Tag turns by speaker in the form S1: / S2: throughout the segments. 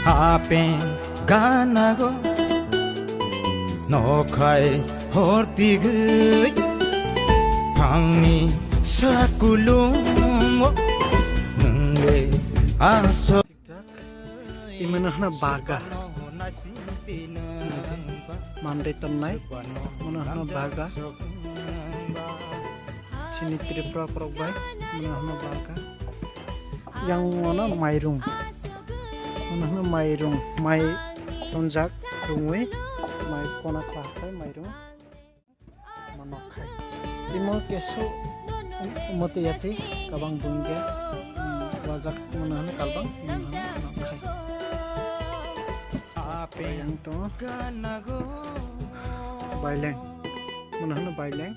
S1: Hapen ganago no khai horti gui phangni sakulum ngle aso
S2: imanahna baga mandai tonnai manahna baga sini tripura prokbai manahna baga yang mana mairung manahna mairung mai tonjak rungui mai kona klakai mairung manokai imo keso umote yati kabang bungge wajak manahna kalbang manahna manokai yang to baileng manahna baileng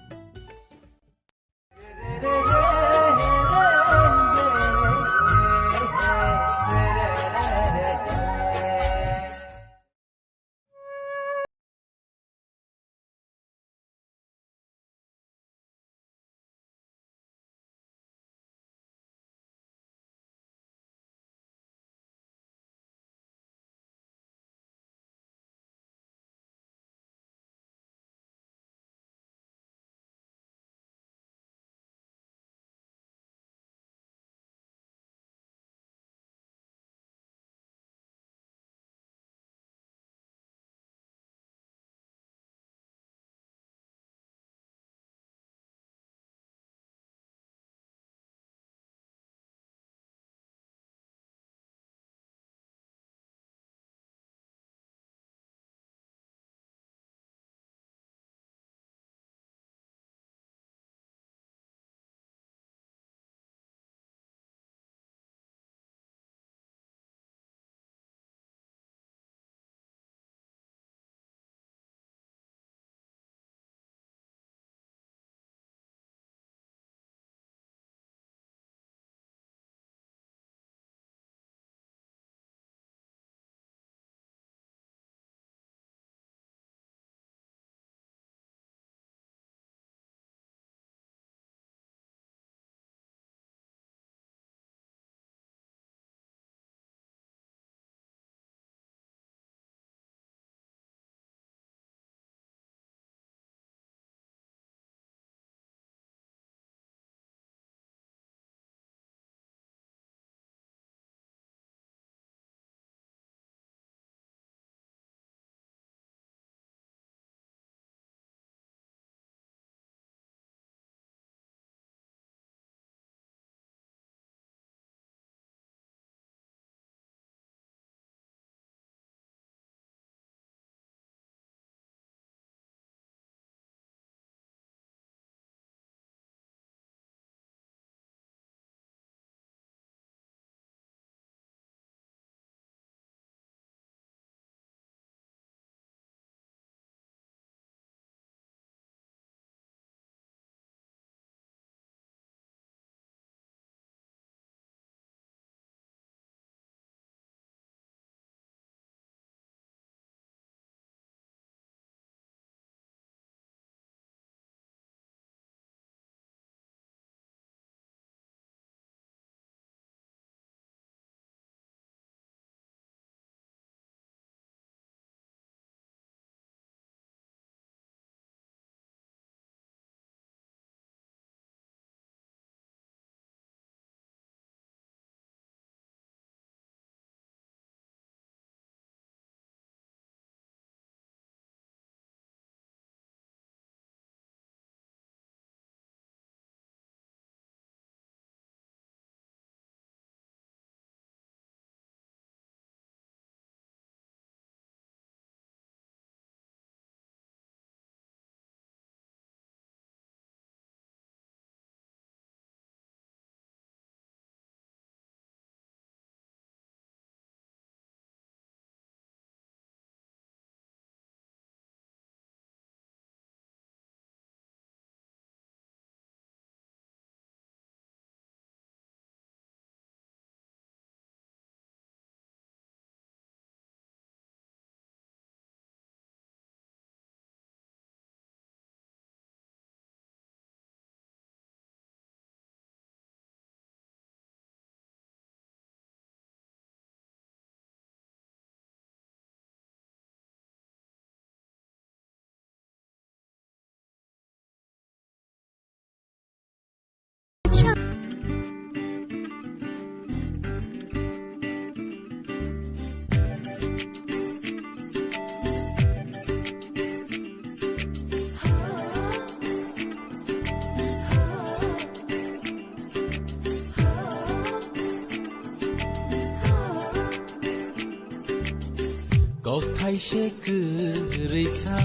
S3: haise kurika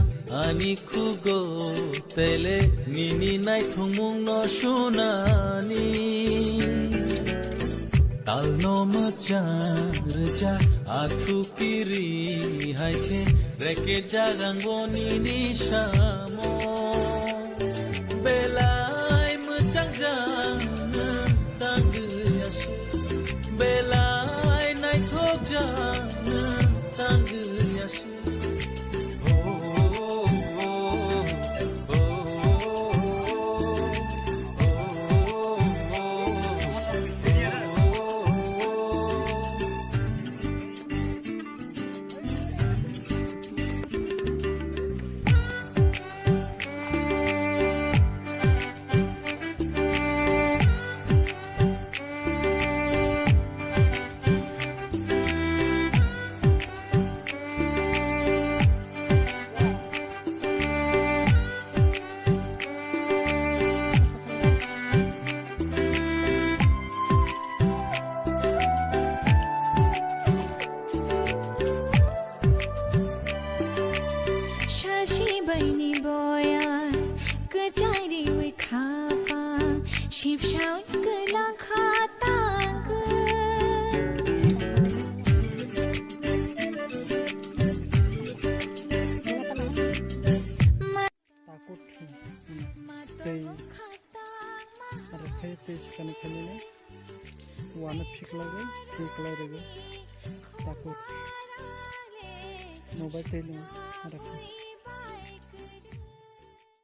S3: ani kugo tele nini nai thongmung no shunani tal no macha reja athu kiri haike reke jagango nini shamo belai machang jang tang yashi belai nai thok jang tang yashi
S4: Bani boya kachari we khapa ship shaun kala khata
S2: takut tei rakhai tei sekani khamine wana phiklage phiklage takut mobile tei rakha